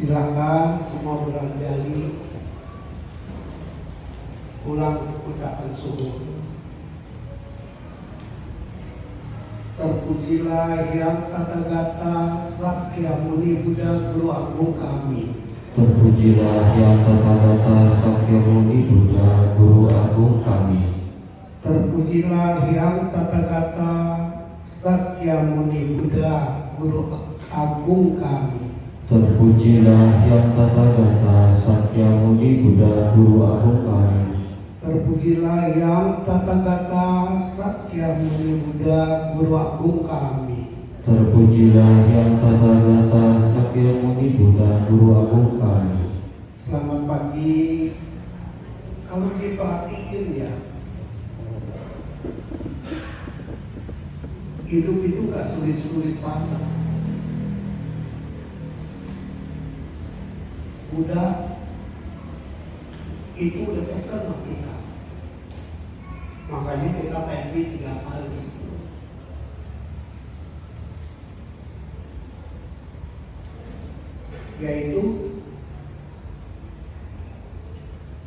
Silakan semua beranjali ulang ucapan syukur. Terpujilah yang Tathagata Sakyamuni Buddha Guru Agung kami. Terpujilah yang Tathagata Sakyamuni Buddha Guru Agung kami. Terpujilah yang Tathagata Sakyamuni Buddha Guru Agung kami. Terpujilah yang Tathagata Sakyamuni Buddha Guru Agung kami. Terpujilah yang Tathagata Sakyamuni Buddha Guru Agung kami. Terpujilah yang Tathagata Sakyamuni Buddha Guru Agung kami. Selamat pagi. Kalau diperhatiin ya, hidup itu gak sulit-sulit banget. Buddha itu udah pesan sama kita. Makanya kita PMI 3 kali. Yaitu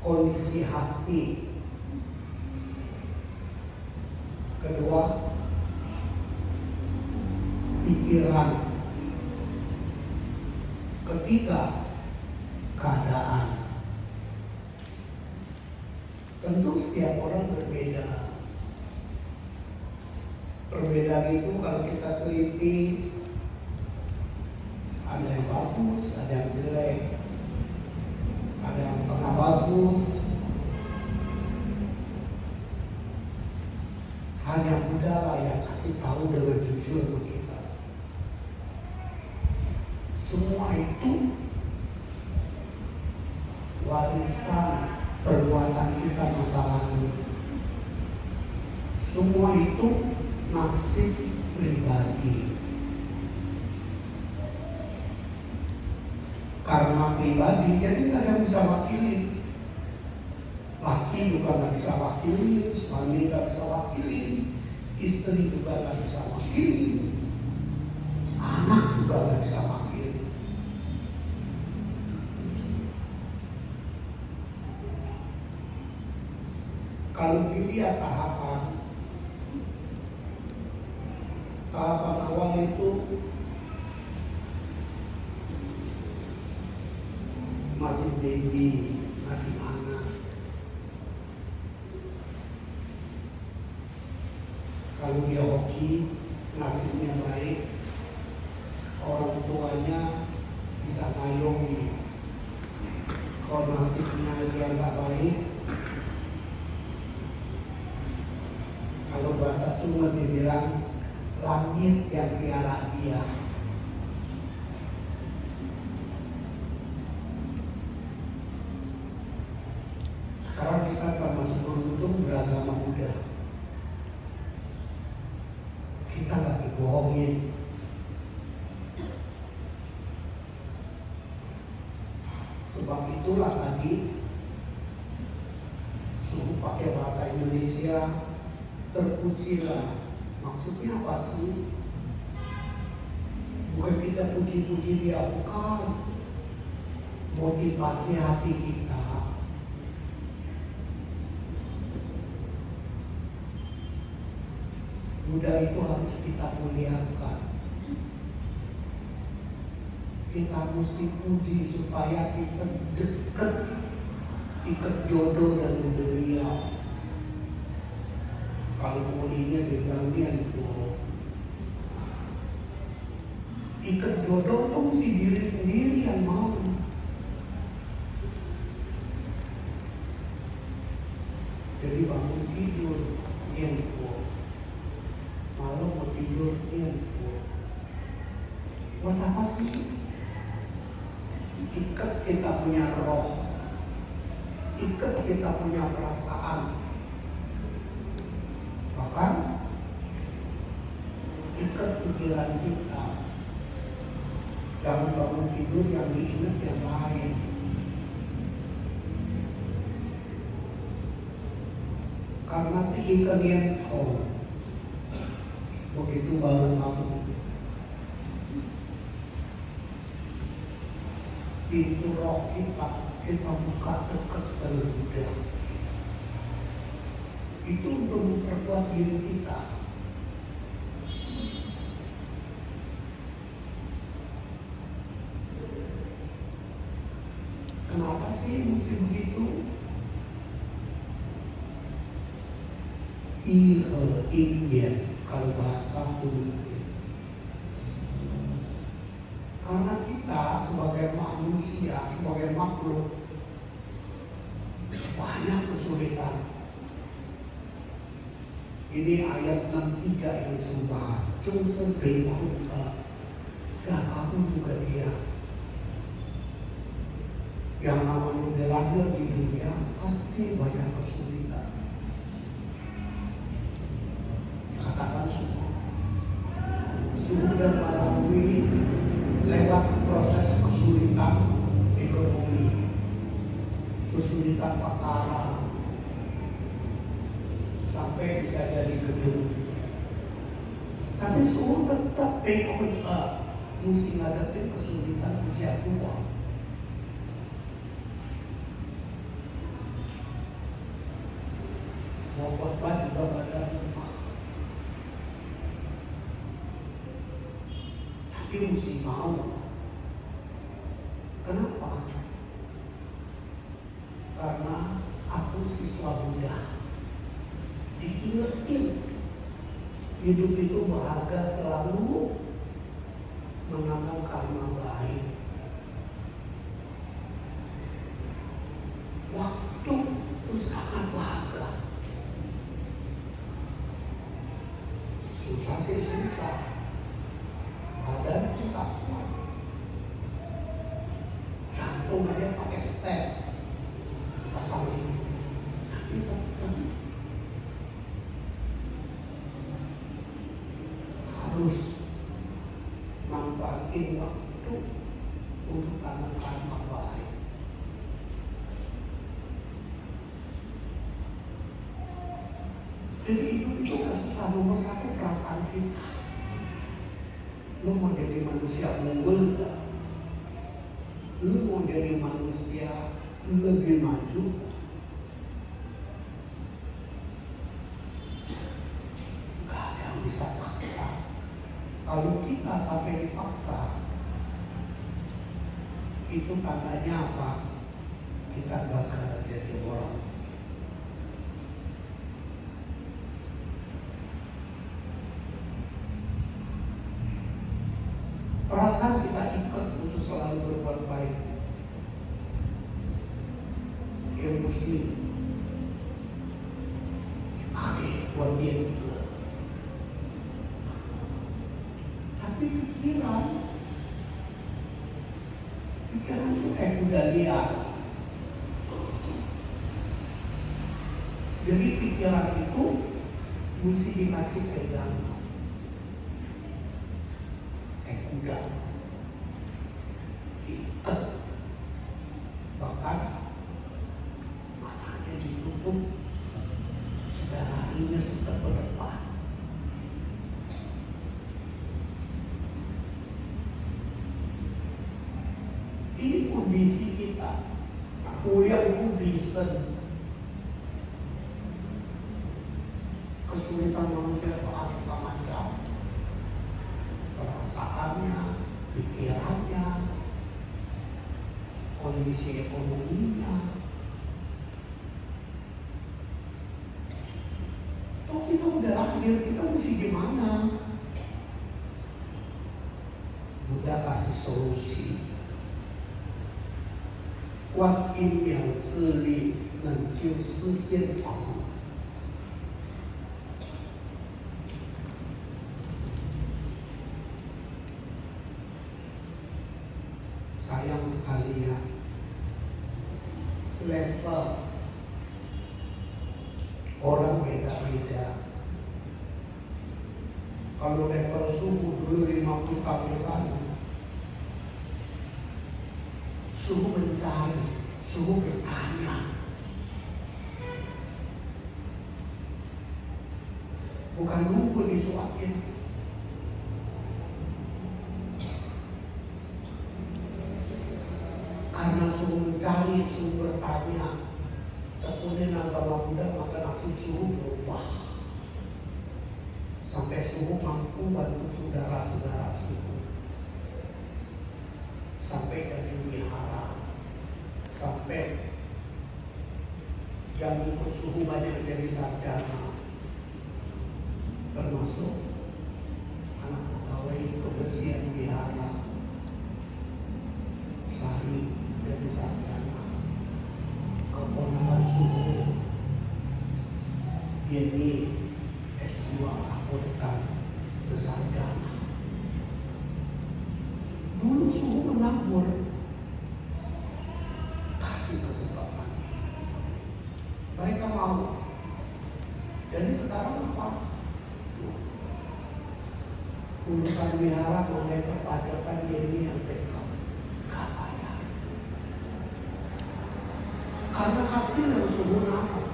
kondisi hati. Kedua, pikiran. Ketiga, keadaan. Tentu setiap orang berbeda. Perbedaan itu kalau kita teliti, ada yang bagus, ada yang jelek, ada yang setengah bagus. Hanya Buddha lah yang kasih tahu dengan jujur ke kita. Semua itu warisan perbuatan kita masa lalu. Semua itu nasib pribadi. Karena pribadi, jadi nggak ada yang bisa wakilin. Laki juga nggak bisa wakilin, suami nggak bisa wakilin, istri juga nggak bisa wakilin, anak juga nggak bisa wakilin. Kalau dilihat tahapan awal itu masih baby, masih anak. Kalau dia hoki, nasibnya baik, orang tuanya bisa ngayomi. Kalau nasibnya dia nggak baik, kalau bahasa Sunda dibilang langit yang piara dia. Sekarang kita termasuk beruntung beragama Buddha. Kita nggak dibohongin. Sebab itulah tadi suruh pakai bahasa Indonesia. Terpujilah, maksudnya apa sih? Bukan kita puji-puji dia, bukan. Motivasi hati kita. Buddha itu harus kita muliakan. Kita mesti puji supaya kita dekat, ikat jodoh dengan beliau. Kalau mulinya dibilang nianpo, ikat jodoh itu mesti diri sendiri yang mau. Jadi bangun tidur nianpo, malam mau tidur nianpo. Buat apa sih? Ikat kita punya roh, ikat kita punya perasaan. Bahkan ikat pikiran kita. Jangan bangun tidur yang diingat yang lain. Karena ikan yang begitu baru bangun, pintu roh kita buka dekat dengan Buddha. Itu untuk memperkuat diri kita. Kenapa sih mesti begitu? Ingin kalau bahasa Turki. Karena kita sebagai manusia, sebagai makhluk banyak kesulitan. Ini ayat 63 yang saya bahas. Jungsen Beimahutta. Dan aku juga dia. Yang namanya udah lahir di dunia pasti banyak kesulitan. Katakan sudah melalui lewat proses kesulitan ekonomi, kesulitan perkara, sampai bisa jadi gedung. Tapi suhu tetap mesti ngadepin kesulitan usia tua. Mau korban juga badan lemah. Tapi mesti mau. Kenapa? Karena aku siswa Buddha. Diingetin hidup itu berharga, selalu menanam karma baik. Waktu itu sangat berharga. Susah sih susah, badan sih tak kuat, jantung aja pakai stem pasang ini, tapi tetap harus manfaatin waktu untuk tanam karma baik. Jadi hidup itu gak susah. Nomor satu perasaan kita. Lu mau jadi manusia unggul gak? Lu mau jadi manusia lebih maju gak? Gak ada yang bisa paksa. Kalau kita sampai dipaksa, itu tandanya apa? Kita gagal jadi orang. Perasaan kita ikat untuk selalu berbuat baik. Emosi dipakai buat dia. Tapi pikiran itu kayak kuda liar. Jadi pikiran itu mesti dikasih pegangan. Kuda diikat, bahkan matanya ditutup, supaya larinya tetap ke depan. Ini kondisi kita. Yang bisa kesulitan manusia beraneka macam. Perasaannya, pikirannya, kondisi ekonominya. Oh, kita udah lahir, kita mesti gimana? Buddha kasih solusi. Kuat in miao zi li neng jiu si jian tang. Sayang sekali ya, level orang beda-beda. Kalau level suhu dulu 50 tahun yang lalu, suhu mencari, suhu bertanya, bukan nunggu disuapin. Karena suruh mencari, suruh bertanya, tekunin agama Buddha, maka nasib suruh berubah. Sampai suruh mampu bantu saudara-saudara suruh. Sampai jadi wihara. Sampai yang ikut suruh banyak jadi sarjana. Termasuk anak pegawai kebersihan wihara. Sari jadi sarjana. Keponakan suruh Yeni S2 akuntan bersarjana. Dulu suruh menabur, kasih kesempatan, mereka mau. Jadi sekarang apa? Urusan wihara mengenai perpajakan Yeni yang pegang gak bayar. Karena hasil yang suruh nanam.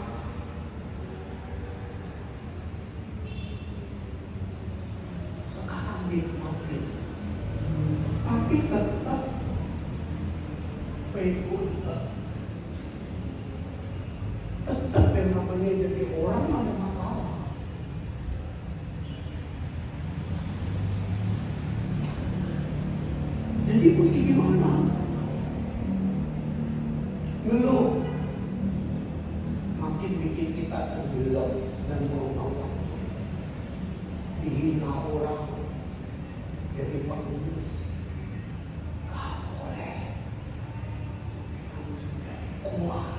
Sekarang nikmatin. Tapi tetap faithful. Tetap yang namanya jadi orang ada masalah. Jadi mesti gimana? Ngeluh makin bikin kita tenggelam dan buang waktu. Dihina orang, jadi pengemis. Gak boleh. Kamu sudah kuat.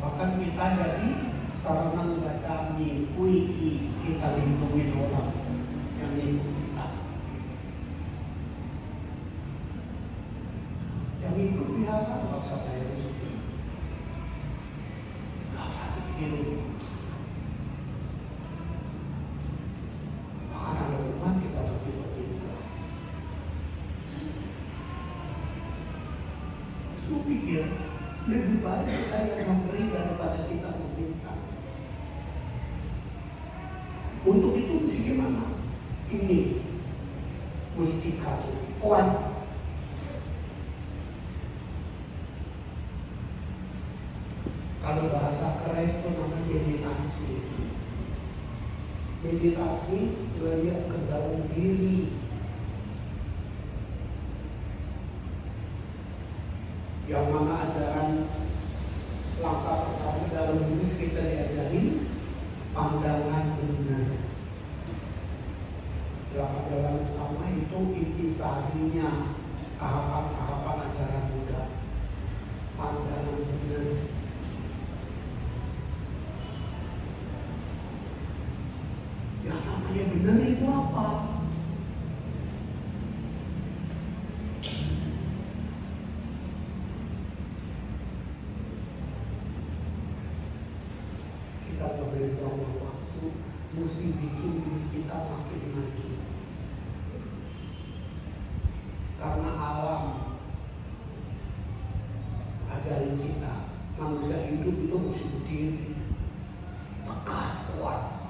Bahkan kita jadi sarana baca kuiki, kita lindungin orang yang lindung kita. Yang ikut wihara gak usah bayar istri, gak usah pikirin. Bahkan ada umat kita betul-betul. So pikir lebih baik kita yang memberi daripada kita meminta. Untuk itu mesti gimana? Ini mesti kamu kuat. Kalau bahasa keren itu namanya meditasi. Meditasi melihat ke dalam diri. Yang mana ajaran langkah pertama dalam Buddhis kita diajarin pandangan benar. Dalam jalan utama itu intisarinya tahapan-tahapan ajaran Buddha. Pandangan benar. Yang namanya benar itu apa? Kita gak boleh buang waktu, mesti bikin diri kita makin maju. Karena alam ajarin kita, manusia hidup itu mesti berdiri, tegak, kuat.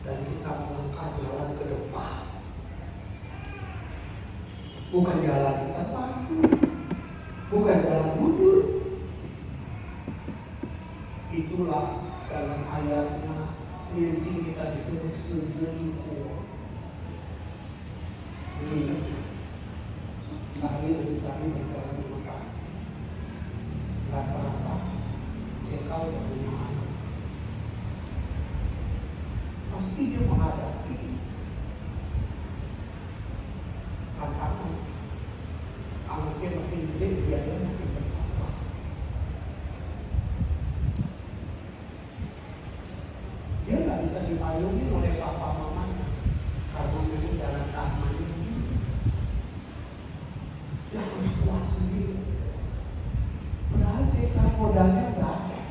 Dan kita melangkah jalan ke depan, bukan jalan di depan, bukan jalan mundur. Itulah dalam ayatnya Nyenjing kita disebut sejeriko. Ingat, sehari demi sehari berjalan dengan pasti, gak terasa cekal dan punya anak. Pasti dia menghadapi tantangan. Anaknya makin gede, biaya makin bertambah. Dia nggak bisa dipayungin oleh papa mamanya karena memang jalan keamanannya begini. Dia harus kuat sendiri. Padahal cekal modalnya nggak ada.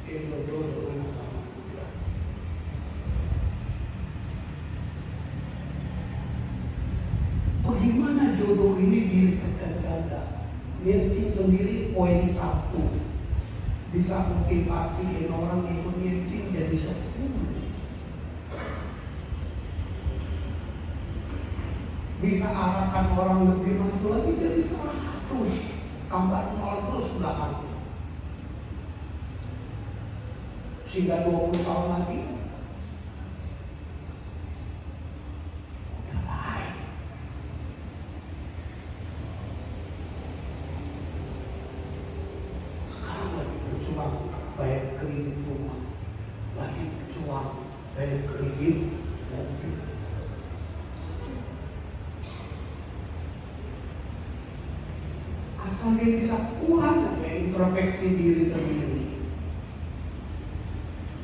Dia jodoh dengan agama Buddha. Bagaimana jodoh ini dilipatkan ganda? Nyenjing sendiri poin 1 bisa motivasiin orang ikut nyenjing jadi 10. bisa arahkan orang lebih maju lagi jadi 100, tambah 0 terus belakangnya. Sehingga 20 tahun lagi udah lain. Sekarang lagi berjuang bayar kredit rumah, lagi berjuang bayar kredit mobil. Asal dia bisa kuat introspeksi diri sendiri.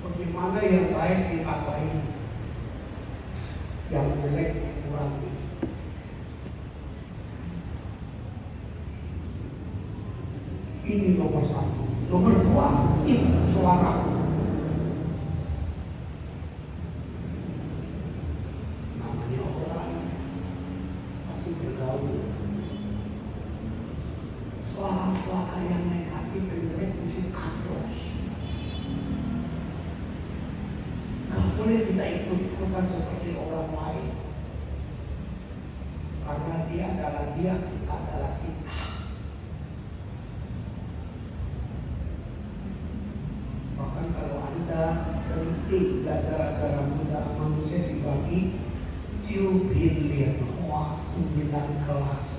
Bagaimana yang baik ditambahin, yang jelek dikurangi. Ini nomor 1. Nomor 2, itu suara. Namanya orang pasti bergaul. Suara-suara yang negatif dan jelek mesti kaplos. Gak boleh kita ikut-ikutan seperti orang lain. Karena dia adalah dia, kita adalah kita. Bahkan kalau Anda teliti belajar ajaran muda, manusia dibagi ciubilin, 9 kelas.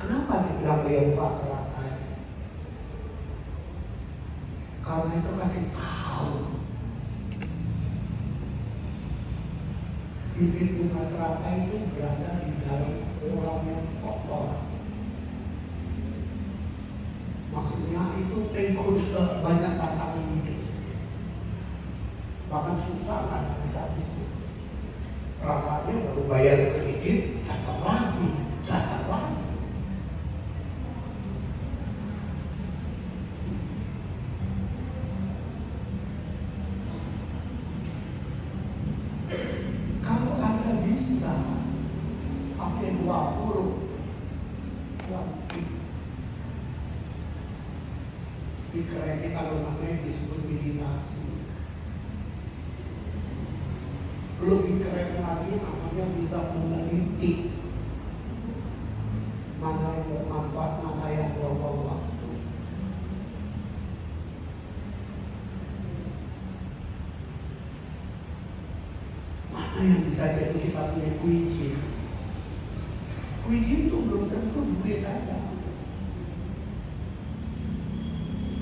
Kenapa dibilang lewat teratai? Karena itu kasih tahu bibit bunga teratai itu berada di dalam orang yang kotor. Maksudnya itu banyak tantangan hidup, bahkan susah, nggak ada habis-habisnya. Rasanya baru bayar kredit, datang lagi. Kalau Anda bisa pakai 20 di kredit, kalau namanya disebut meditasi. Lebih keren lagi namanya bisa meneliti mana yang bermanfaat, mana yang buang-buang waktu. Mana yang bisa jadi kita punya kuijin. Kuijin itu belum tentu duit aja.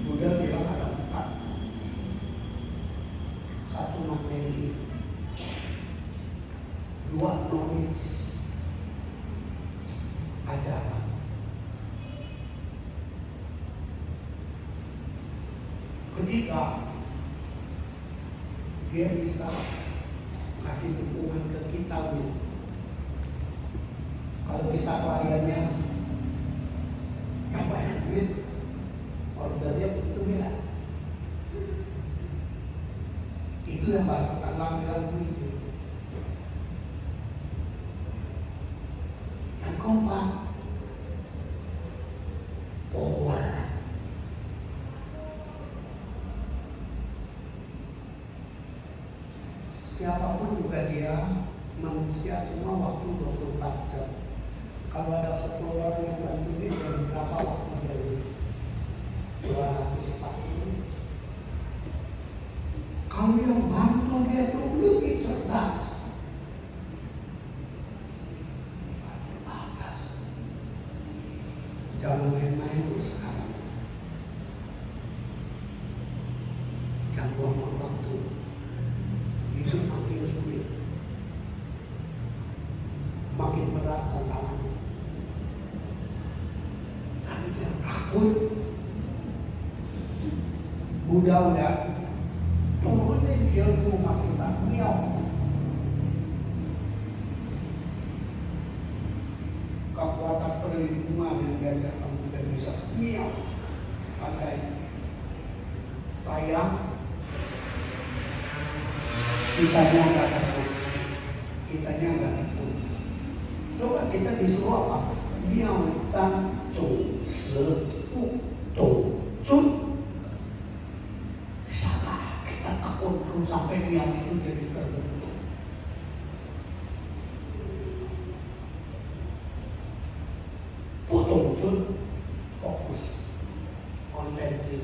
Buddha bilang ada 4. 1 materi, 2 knowledge, ajaran. Ketiga, dia bisa kasih dukungan ke kita, Win. Kalau kita kliennya yang banyak duit, ordernya itu bilang. Itu yang bahasa bilang kuiji. Yang keempat, power. Siapapun juga dia, manusia semua waktu 24 jam. Kalau ada 10 orang yang bantu dia, dari berapa waktu dari 240. Kalau yang bantu dia itu lebih cerdas, terbatas. Jangan main-main dulu sekarang. Jangan buang waktu. Hidup makin sulit, makin berat tantangannya. Tapi jangan takut. Buddha udah turunin ilmu makin tak miau. Kekuatan perlindungan yang diajarkan Buddha bisa miau. Ajaib. Sayang, kitanya nggak takut, kitanya nggak takut. Coba kita disuruh apa? Miao Chan Zhong Se Bu Dong Zhun. Bisa nggak kita tekun terus sampai miao itu jadi terbentuk? wujud fokus, konsentrik.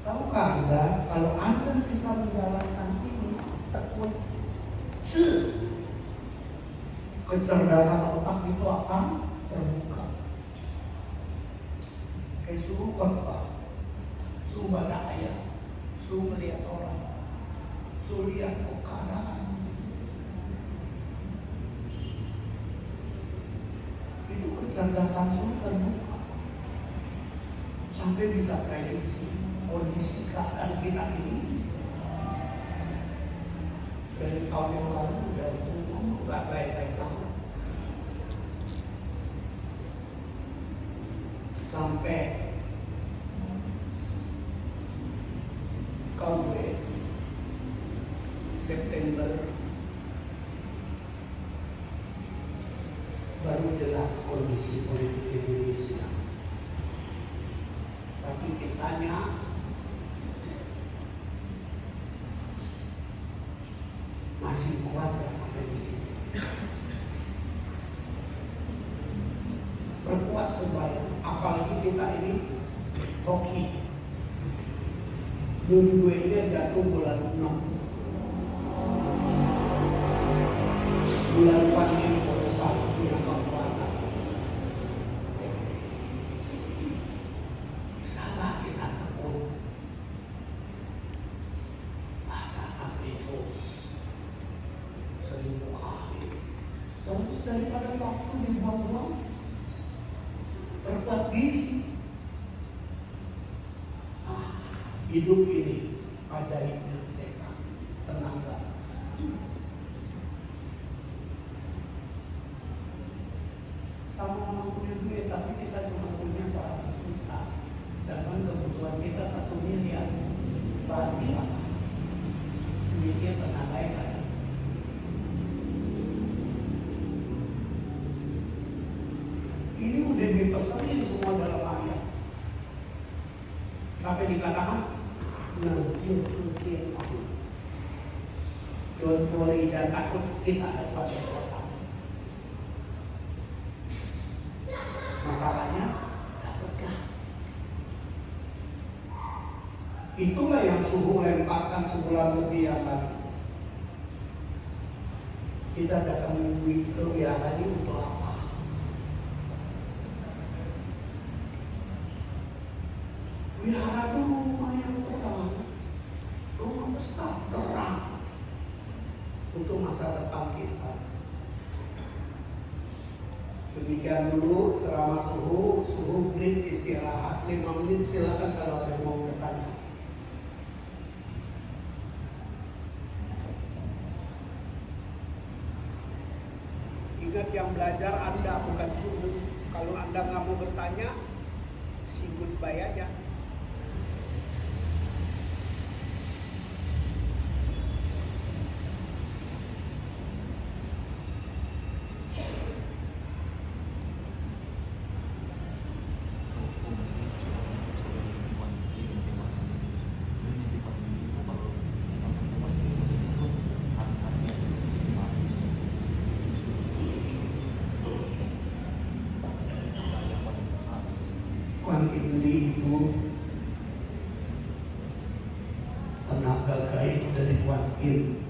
Tahukah Anda kalau Anda bisa menjalankan ini, tekun kecerdasan otak itu akan terbuka. Kayak suruh khotbah, suruh baca ayat, suruh melihat orang, suruh lihat keadaan. Itu kecerdasan suruh terbuka. Sampai bisa prediksi kondisi keadaan kita ini. Dari tahun yang lalu udah semua nggak baik-baik banget. Sampai KW September baru jelas kondisi politik Indonesia. Tapi kitanya masih kuat gak sampai di sini. Perkuat supaya, apalagi kita ini hoki. Minggu ini jatuh bulan 6. Bulan Pandem Korsal punya kekuatan. Bisa gak kita tekun? Baca Kapeco 1000 kali. Terus daripada waktu dibuang-buang, perkuat diri. Hidup ini ajaibnya cekat tenaga. Sama-sama punya duit, tapi kita cuma punya 100 juta. Sedangkan kebutuhan kita 1 miliar. Berarti apa? Duitnya tenaga yang ada. Ini udah dipesanin semua dalam ayat. Sampai dikatakan Najil suci Allah. Don't worry, jangan takut, kita ada pada kuasa. Masalahnya dapatkah? Itulah yang suhu lemparkan sebulan lebih yang lagi. Kita datang ke wihara ini untuk apa? Wihara itu rumah yang terang, rumah besar terang untuk masa depan kita. Demikian dulu ceramah suhu break istirahat 5 menit, silakan kalau ada yang mau bertanya. Ingat yang belajar Anda bukan suhu. Kalau Anda nggak mau bertanya, si goodbye aja. Ibli itu tenaga gaib dari Kuan Im.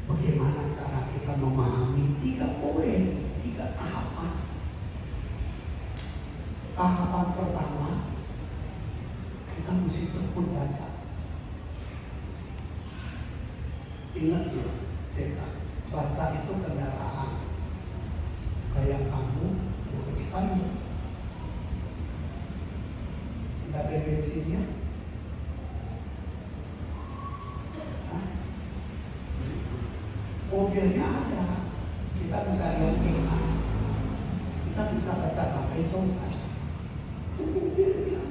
Bagaimana cara kita memahami 3 poin, 3 tahapan. Tahapan pertama, kita mesti tekun baca. Ingat loh, cekak, baca itu kendaraan. Kayak kamu mau ke Cipayu, nggak ada bensinnya, mobilnya ada, kita bisa lihat iklan, kita bisa baca Kapeco kan, mobilnya,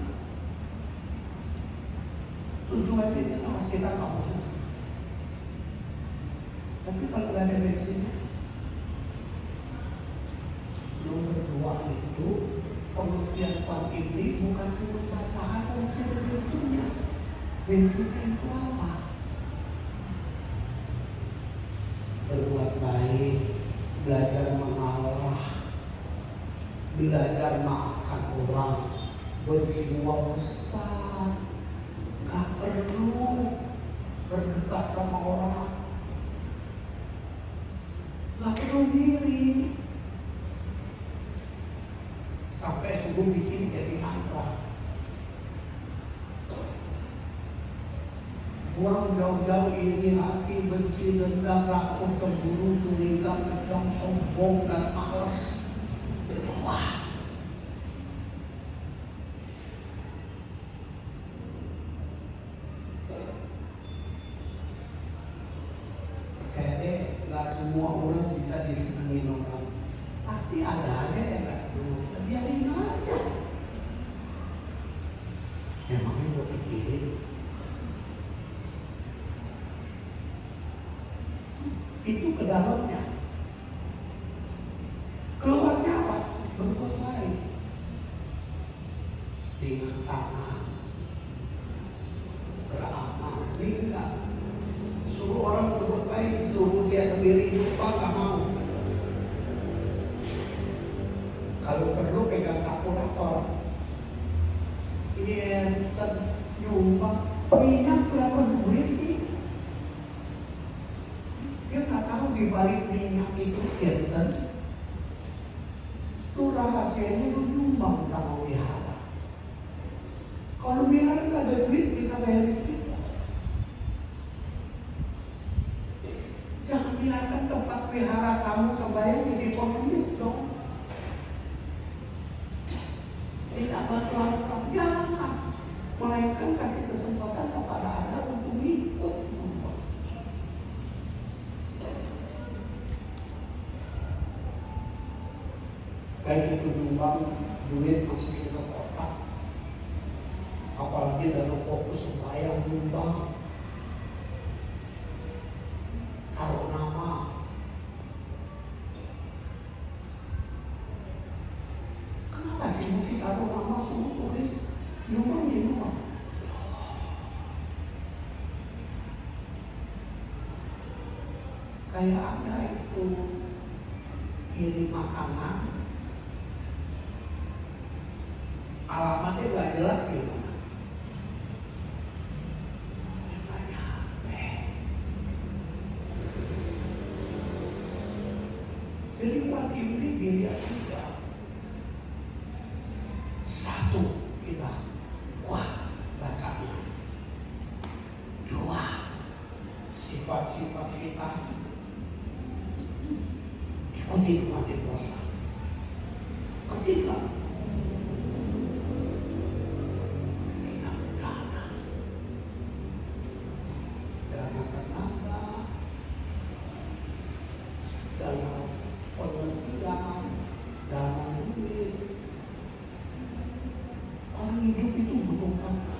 tujuannya jelas, kita nggak musuh. Tapi kalau nggak ada bensinnya, nomor 2 itu pengertian Kuan Im ini bukan cuma baca aja, mesti ada bensinnya. Bensinnya itu apa? Berbuat baik, belajar mengalah, belajar maafkan orang, berjiwa besar, gak perlu berdebat sama orang, gak perlu diri, sampai suruh bikin jadi mantra. Buang jauh-jauh iri hati, benci, dendam, rakus, cemburu, curiga, kejam, sombong, dan malas. Wah, percaya deh, gak semua orang bisa disenengin orang. Pasti ada aja yang gak seneng, kita biarin aja. Memangnya gue pikirin itu ke dalamnya. Keluarnya apa? Berbuat baik dengan tangan, beramal. Enggak, suruh orang berbuat baik, suruh dia sendiri lupa, gak mau. Kalau perlu pegang kalkulator, ini nyumbang minyak berapa duit sih? Dia nggak tahu di balik minyak itu kirtan, tuh rahasianya lu nyumbang sama wihara. Kalau wihara nggak ada duit bisa bayar listrik. Jangan biarkan tempat wihara kamu sembahyang jadi pengemis dong. Tidak bantuan orang, jangan. Melainkan kasih kesempatan kepada Anda untuk hidup. Baik itu nyumbang duit masukin ke kotak, apalagi dalam fokus sembahyang nyumbang, taruh nama. Kenapa sih mesti taruh nama, suruh tulis nyumbang ya nyumbang? Kayak ada itu kirim makanan, alamatnya gak jelas gimana. Gak nyampe. Jadi kuat ini dilihat tiga. Satu, kita kuat bacanya. Dua, sifat-sifat kita ikutin mati dosa. Ketiga, hidup itu butuh apa?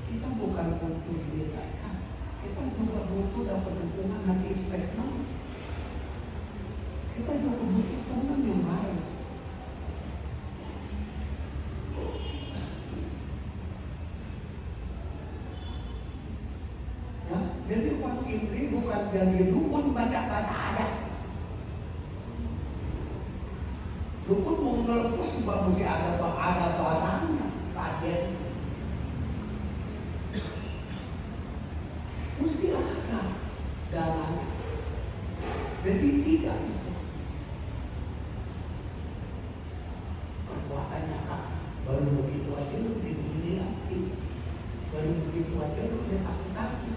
Kita bukan butuh duit aja, kita juga butuh dapat dukungan hati spesial. Kita juga butuh teman yang baik. Ya, jadi Wan Imri bukan jadi dukun baca-baca aja. Dukun mau melepas juga mesti ada barangnya, sajen. Mesti ada dananya. Jadi tidak itu perbuatannya kan. Baru begitu aja lu diri hati, baru begitu aja lu udah sakit hati.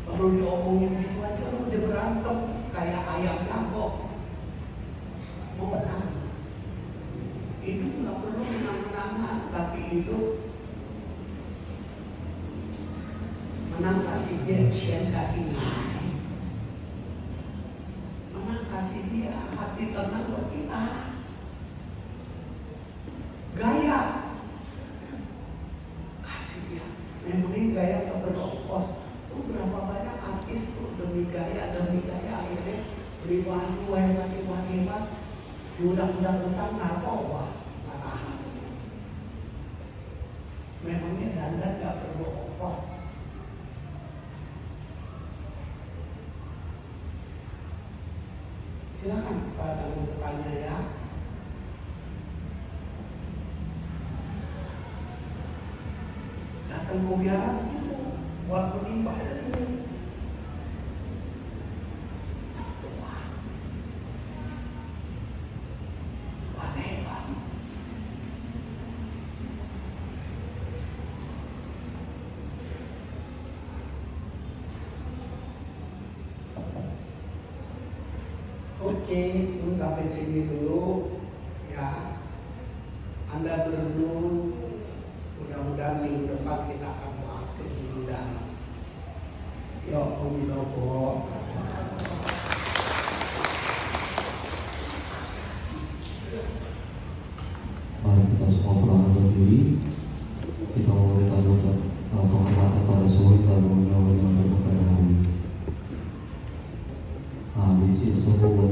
Baru diomongin gitu aja lu udah berantem kayak ayam jago. Mau menang, itu nggak perlu menang-menangan, tapi itu menang kasih dia, sian kasih ngai. Menang kasih dia hati tenang buat kita. Gaya kasih dia, memangnya gaya keberongkos. Berapa banyak artis tuh demi gaya akhirnya beli baju hebat-hebat, diundang-undang utang narkoba, nggak tahan. Memangnya dandan nggak perlu ongkos. Silakan kalau mau bertanya ya. Datang ke biara begitu, buat menimba ilmu. Wah, hebat. Oke, sampai sini dulu ya. Anda berenung, mudah-mudahan minggu depan kita akan bahas lebih dalam. Yuk, Om Binovo. Mari kita semua berangkat diri. Kita memberikan doa penghormatan pada suhu dan mengucapkan yang berkepada hari. This is the whole